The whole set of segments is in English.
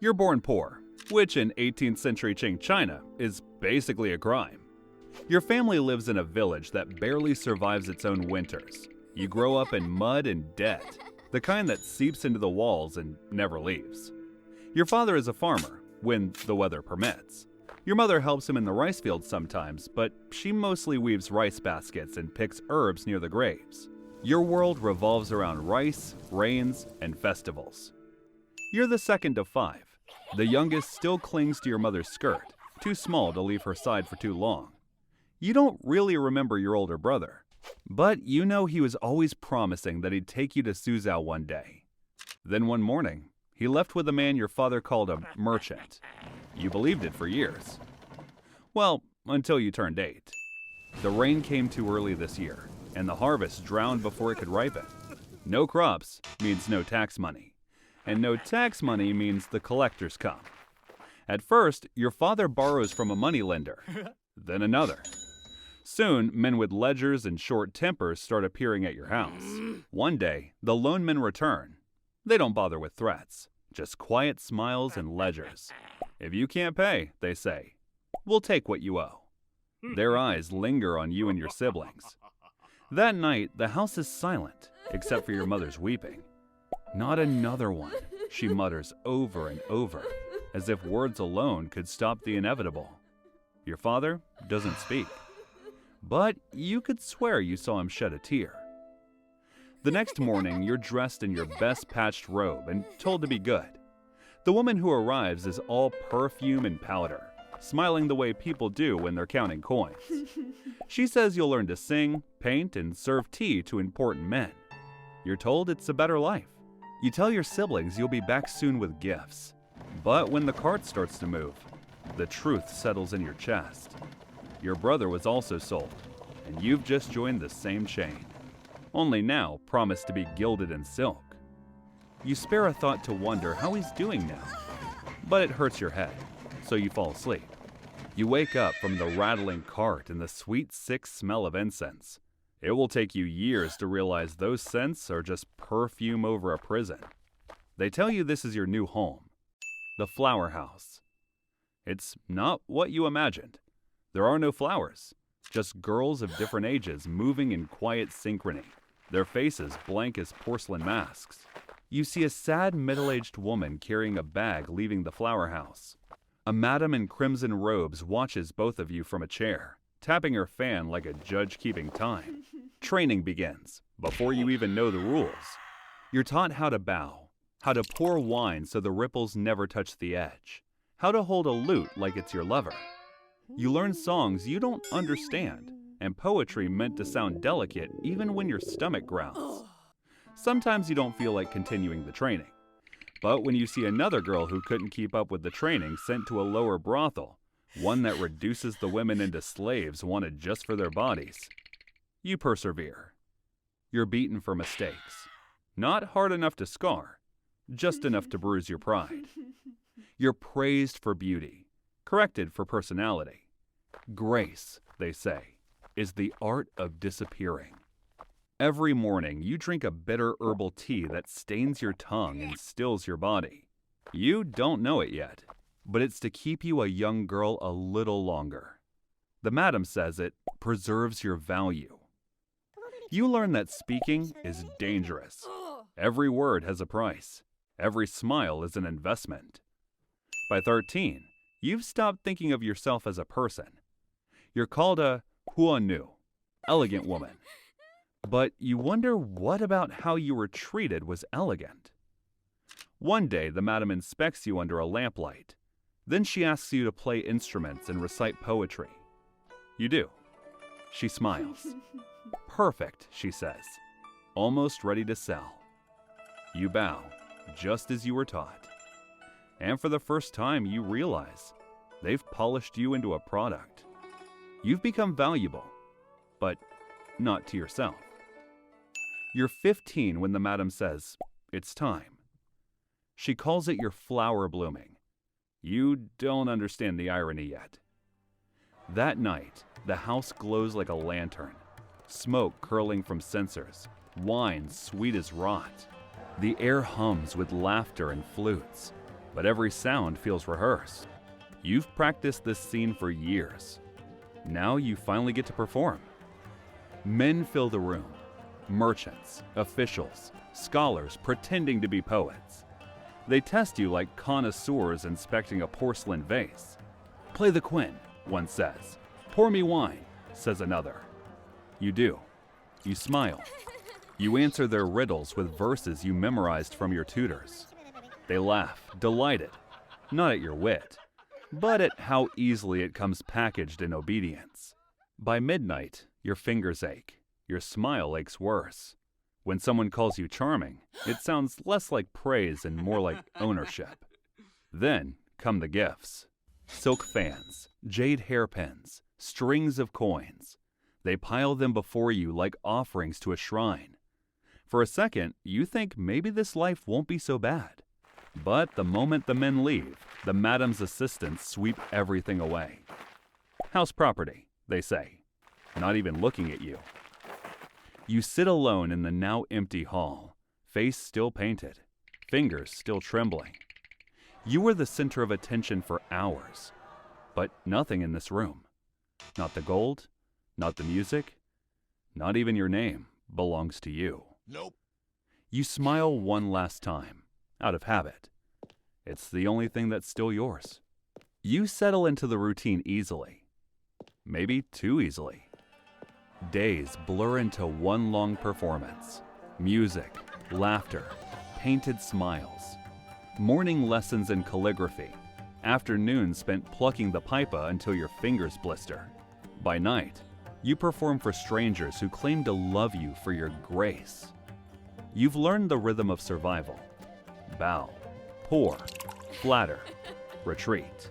You're born poor, which in 18th century Qing China is basically a crime. Your family lives in a village that barely survives its own winters. You grow up in mud and debt, the kind that seeps into the walls and never leaves. Your father is a farmer, when the weather permits. Your mother helps him in the rice fields sometimes, but she mostly weaves rice baskets and picks herbs near the graves. Your world revolves around rice, rains, and festivals. You're the second of 5. The youngest still clings to your mother's skirt, too small to leave her side for too long. You don't really remember your older brother, but you know he was always promising that he'd take you to Suzhou one day. Then one morning, he left with a man your father called a merchant. You believed it for years. Well, until you turned 8. The rain came too early this year, and the harvest drowned before it could ripen. No crops means no tax money, and no tax money means the collectors come. At first, your father borrows from a moneylender, then another. Soon, men with ledgers and short tempers start appearing at your house. One day, the loan men return. They don't bother with threats, just quiet smiles and ledgers. If you can't pay, they say, we'll take what you owe. Their eyes linger on you and your siblings. That night, the house is silent, except for your mother's weeping. Not another one, she mutters over and over, as if words alone could stop the inevitable. Your father doesn't speak, but you could swear you saw him shed a tear. The next morning, you're dressed in your best patched robe and told to be good. The woman who arrives is all perfume and powder, smiling the way people do when they're counting coins. She says you'll learn to sing, paint, and serve tea to important men. You're told it's a better life. You tell your siblings you'll be back soon with gifts. But when the cart starts to move, the truth settles in your chest. Your brother was also sold, and you've just joined the same chain. Only now promised to be gilded in silk. You spare a thought to wonder how he's doing now, but it hurts your head, so you fall asleep. You wake up from the rattling cart and the sweet, sick smell of incense. It will take you years to realize those scents are just perfume over a prison. They tell you this is your new home, the flower house. It's not what you imagined. There are no flowers, just girls of different ages moving in quiet synchrony, their faces blank as porcelain masks. You see a sad middle-aged woman carrying a bag leaving the flower house. A madam in crimson robes watches both of you from a chair, tapping her fan like a judge keeping time. Training begins, before you even know the rules. You're taught how to bow, how to pour wine so the ripples never touch the edge, how to hold a lute like it's your lover. You learn songs you don't understand, and poetry meant to sound delicate even when your stomach growls. Sometimes you don't feel like continuing the training. But when you see another girl who couldn't keep up with the training sent to a lower brothel, one that reduces the women into slaves wanted just for their bodies, you persevere. You're beaten for mistakes. Not hard enough to scar, just enough to bruise your pride. You're praised for beauty, corrected for personality. Grace, they say, is the art of disappearing. Every morning, you drink a bitter herbal tea that stains your tongue and stills your body. You don't know it yet, but it's to keep you a young girl a little longer. The madam says it preserves your value. You learn that speaking is dangerous. Every word has a price. Every smile is an investment. By 13, you've stopped thinking of yourself as a person. You're called a huanu, elegant woman. But you wonder what about how you were treated was elegant. One day, the madam inspects you under a lamplight. Then she asks you to play instruments and recite poetry. You do. She smiles. Perfect, she says, almost ready to sell. You bow, just as you were taught. And for the first time, you realize they've polished you into a product. You've become valuable, but not to yourself. You're 15 when the madam says, it's time. She calls it your flower blooming. You don't understand the irony yet. That night, the house glows like a lantern, smoke curling from censers, wine sweet as rot. The air hums with laughter and flutes. but every sound feels rehearsed. You've practiced this scene for years. Now you finally get to perform. Men fill the room. Merchants, officials, scholars pretending to be poets. They test you like connoisseurs inspecting a porcelain vase. "Play the quin," one says. "Pour me wine," says another. You do. You smile. You answer their riddles with verses you memorized from your tutors. They laugh, delighted, not at your wit, but at how easily it comes packaged in obedience. By midnight, your fingers ache. Your smile aches worse. When someone calls you charming, it sounds less like praise and more like ownership. Then come the gifts. Silk fans, jade hairpins, strings of coins. They pile them before you like offerings to a shrine. For a second, you think maybe this life won't be so bad. But the moment the men leave, the madam's assistants sweep everything away. "House property," they say, not even looking at you. You sit alone in the now empty hall, face still painted, fingers still trembling. You were the center of attention for hours, but nothing in this room. Not the gold, not the music, not even your name belongs to you. Nope. You smile one last time, out of habit. It's the only thing that's still yours. You settle into the routine easily, maybe too easily. Days blur into one long performance. Music, laughter, painted smiles. Morning lessons in calligraphy. Afternoons spent plucking the pipa until your fingers blister. By night, you perform for strangers who claim to love you for your grace. You've learned the rhythm of survival. Bow, pour, flatter, retreat.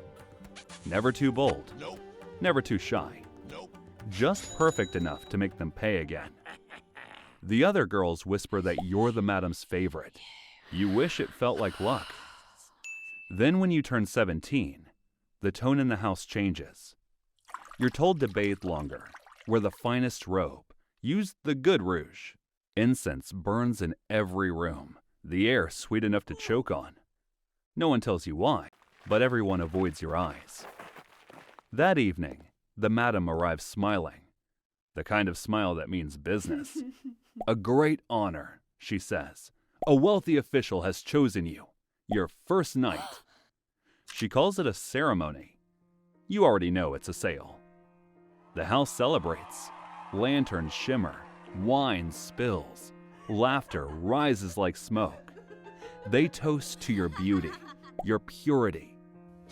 Never too bold. Nope. Never too shy. Nope. Just perfect enough to make them pay again. The other girls whisper that you're the madam's favorite. You wish it felt like luck. Then when you turn 17, the tone in the house changes. You're told to bathe longer, wear the finest robe, use the good rouge. Incense burns in every room, the air sweet enough to choke on. No one tells you why, but everyone avoids your eyes. That evening, the madam arrives smiling, the kind of smile that means business. "A great honor," she says. "A wealthy official has chosen you, your first night." She calls it a ceremony. You already know it's a sale. The house celebrates. Lanterns shimmer, wine spills, laughter rises like smoke. They toast to your beauty, your purity,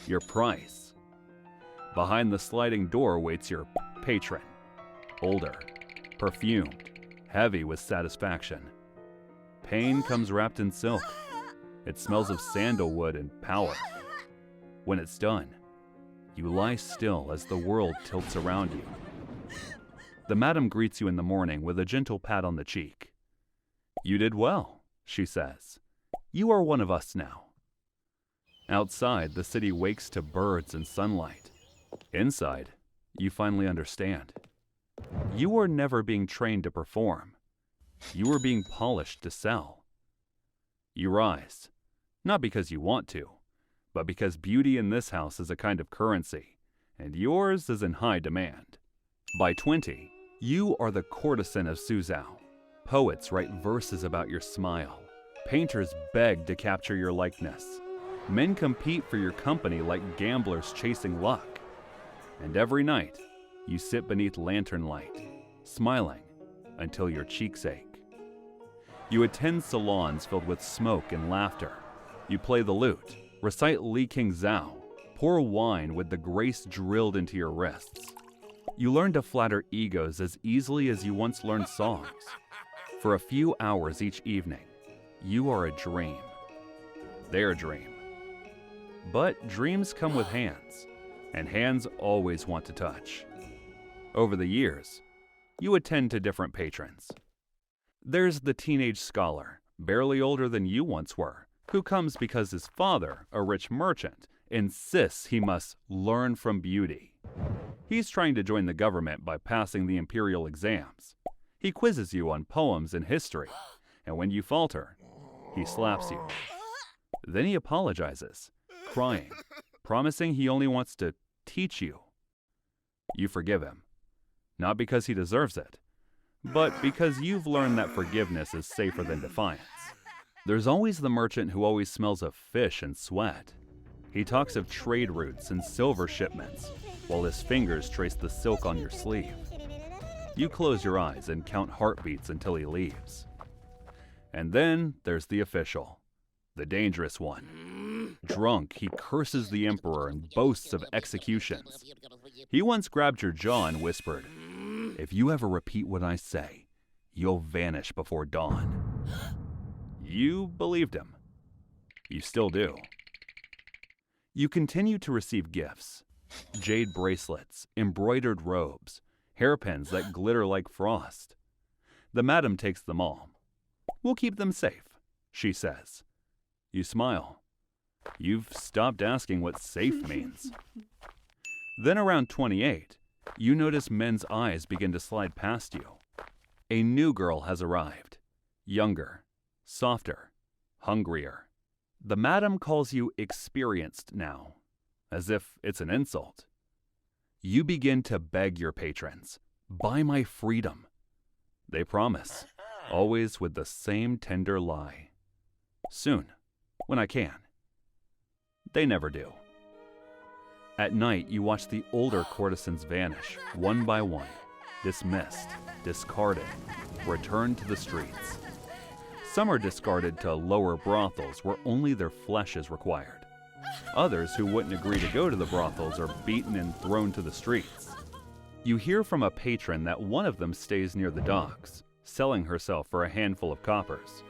your price. Behind the sliding door waits your patron, older, perfumed, heavy with satisfaction. Pain comes wrapped in silk. It smells of sandalwood and power. When it's done, you lie still as the world tilts around you. The madam greets you in the morning with a gentle pat on the cheek. "You did well," she says. "You are one of us now." Outside, the city wakes to birds and sunlight. Inside, you finally understand. You were never being trained to perform. You were being polished to sell. You rise, not because you want to, but because beauty in this house is a kind of currency, and yours is in high demand. By 20, you are the courtesan of Suzhou. Poets write verses about your smile. Painters beg to capture your likeness. Men compete for your company like gamblers chasing luck. And every night, you sit beneath lantern light, smiling until your cheeks ache. You attend salons filled with smoke and laughter. You play the lute, recite Li King Zhao, pour wine with the grace drilled into your wrists. You learn to flatter egos as easily as you once learned songs. For a few hours each evening, you are a dream. Their dream. But dreams come with hands, and hands always want to touch. Over the years, you attend to different patrons. There's the teenage scholar, barely older than you once were, who comes because his father, a rich merchant, insists he must learn from beauty. He's trying to join the government by passing the imperial exams. He quizzes you on poems and history, and when you falter, he slaps you. Then he apologizes crying, promising he only wants to teach you. You forgive him, not because he deserves it, but because you've learned that forgiveness is safer than defiance. There's always the merchant who always smells of fish and sweat. He talks of trade routes and silver shipments, while his fingers trace the silk on your sleeve. You close your eyes and count heartbeats until he leaves. And then there's the official, the dangerous one. Drunk, he curses the emperor and boasts of executions. He once grabbed your jaw and whispered, "If you ever repeat what I say, you'll vanish before dawn." You believed him. You still do. You continue to receive gifts. Jade bracelets, embroidered robes, hairpins that glitter like frost. The madam takes them all. "We'll keep them safe," she says. You smile. You've stopped asking what safe means. Then around 28, you notice men's eyes begin to slide past you. A new girl has arrived. Younger, softer, hungrier. The madam calls you experienced now, as if it's an insult. You begin to beg your patrons, "Buy my freedom." They promise, always with the same tender lie. "Soon, when I can." They never do. At night, you watch the older courtesans vanish, one by one, dismissed, discarded, returned to the streets. Some are discarded to lower brothels where only their flesh is required. Others who wouldn't agree to go to the brothels are beaten and thrown to the streets. You hear from a patron that one of them stays near the docks, selling herself for a handful of coppers.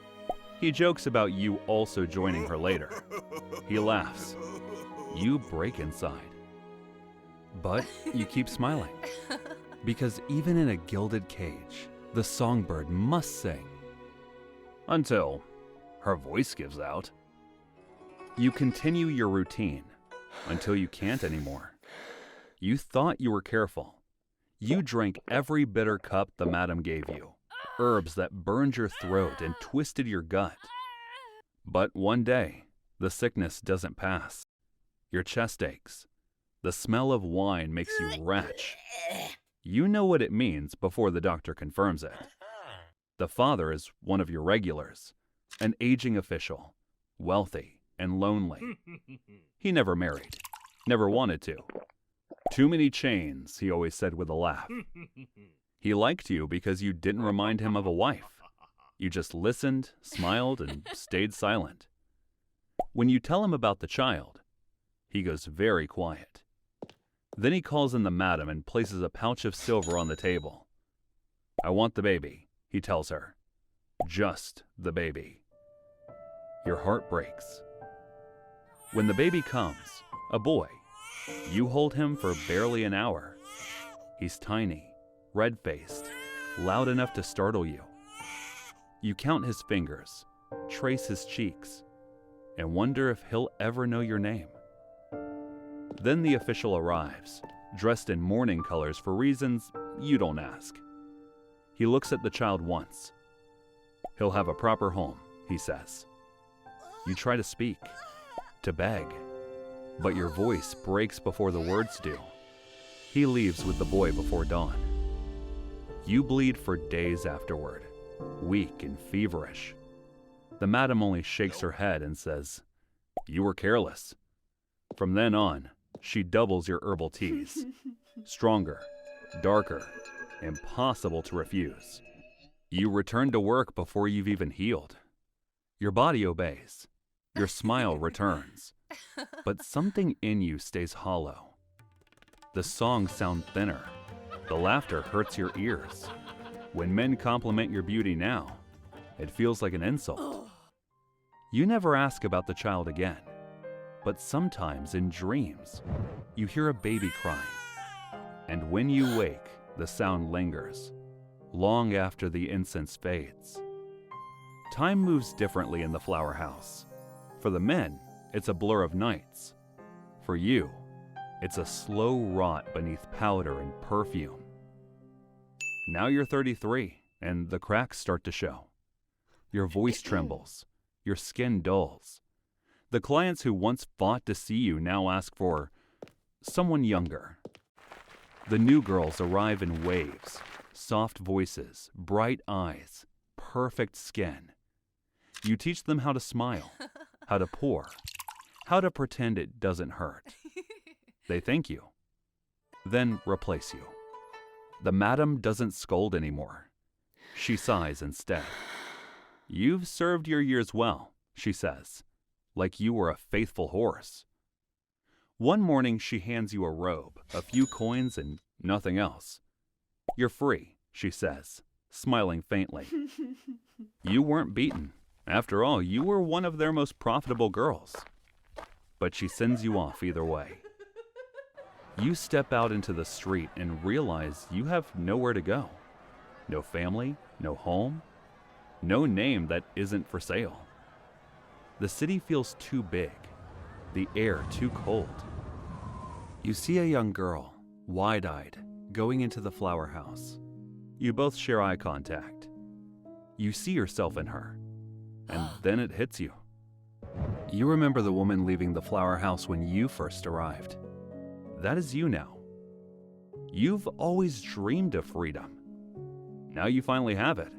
He jokes about you also joining her later. He laughs. You break inside. But you keep smiling. Because even in a gilded cage, the songbird must sing. Until her voice gives out. You continue your routine until you can't anymore. You thought you were careful. You drank every bitter cup the madam gave you, herbs that burned your throat and twisted your gut. But one day, the sickness doesn't pass. Your chest aches. The smell of wine makes you retch. You know what it means before the doctor confirms it. The father is one of your regulars, an aging official, wealthy and lonely. He never married, never wanted to. "Too many chains," he always said with a laugh. He liked you because you didn't remind him of a wife. You just listened, smiled, and stayed silent. When you tell him about the child, he goes very quiet. Then he calls in the madam and places a pouch of silver on the table. "I want the baby," he tells her. "Just the baby." Your heart breaks. When the baby comes, a boy, you hold him for barely an hour. He's tiny, red-faced, loud enough to startle you. You count his fingers, trace his cheeks, and wonder if he'll ever know your name. Then the official arrives, dressed in mourning colors for reasons you don't ask. He looks at the child once. "He'll have a proper home," he says. You try to speak, to beg, but your voice breaks before the words do. He leaves with the boy before dawn. You bleed for days afterward, weak and feverish. The madam only shakes her head and says, "You were careless." From then on, she doubles your herbal teas. Stronger, darker, impossible to refuse. You return to work before you've even healed. Your body obeys. Your smile returns. But something in you stays hollow. The songs sound thinner. The laughter hurts your ears. When men compliment your beauty now, it feels like an insult. You never ask about the child again. But sometimes in dreams, you hear a baby crying. And when you wake, the sound lingers, long after the incense fades. Time moves differently in the flower house. For the men, it's a blur of nights. For you, it's a slow rot beneath powder and perfume. Now you're 33, and the cracks start to show. Your voice trembles, your skin dulls. The clients who once fought to see you now ask for someone younger. The new girls arrive in waves, soft voices, bright eyes, perfect skin. You teach them how to smile, how to pour, how to pretend it doesn't hurt. They thank you, then replace you. The madam doesn't scold anymore. She sighs instead. You've served your years well, she says, like you were a faithful horse. One morning she hands you a robe, a few coins, and nothing else. You're free, she says, smiling faintly. You weren't beaten. After all, you were one of their most profitable girls. But she sends you off either way. You step out into the street and realize you have nowhere to go. No family, no home, no name that isn't for sale. The city feels too big, the air too cold. You see a young girl, wide-eyed, going into the flower house. You both share eye contact. You see yourself in her, and then it hits you. You remember the woman leaving the flower house when you first arrived. That is you now. You've always dreamed of freedom. Now you finally have it.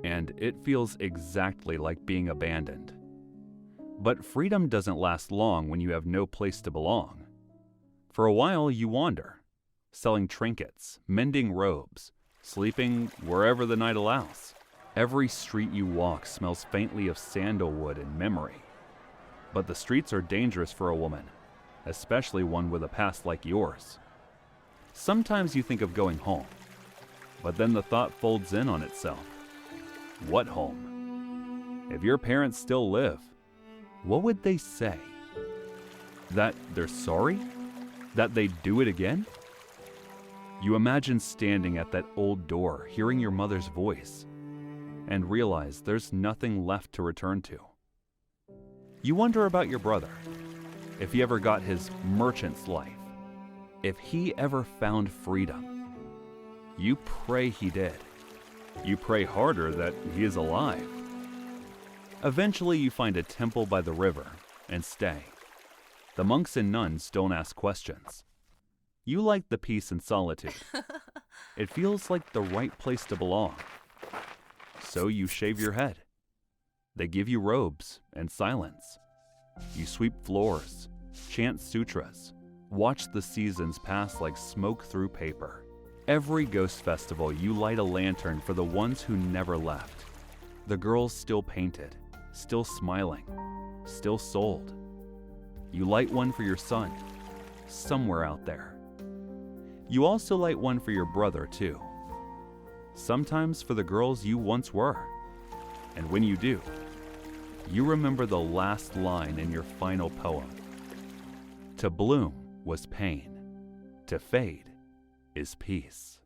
And it feels exactly like being abandoned. But freedom doesn't last long when you have no place to belong. For a while you wander, selling trinkets, mending robes, sleeping wherever the night allows. Every street you walk smells faintly of sandalwood and memory. But the streets are dangerous for a woman, especially one with a past like yours. Sometimes you think of going home, but then the thought folds in on itself. What home? If your parents still live, what would they say? That they're sorry? That they'd do it again? You imagine standing at that old door, hearing your mother's voice, and realize there's nothing left to return to. You wonder about your brother, if he ever got his merchant's life, if he ever found freedom. You pray he did. You pray harder that he is alive. Eventually you find a temple by the river and stay. The monks and nuns don't ask questions. You like the peace and solitude. It feels like the right place to belong. So you shave your head. They give you robes and silence. You sweep floors, chant sutras, watch the seasons pass like smoke through paper. Every ghost festival, you light a lantern for the ones who never left. The girls still painted, still smiling, still sold. You light one for your son, somewhere out there. You also light one for your brother, too. Sometimes for the girls you once were. And when you do, you remember the last line in your final poem. To bloom was pain, to fade is peace.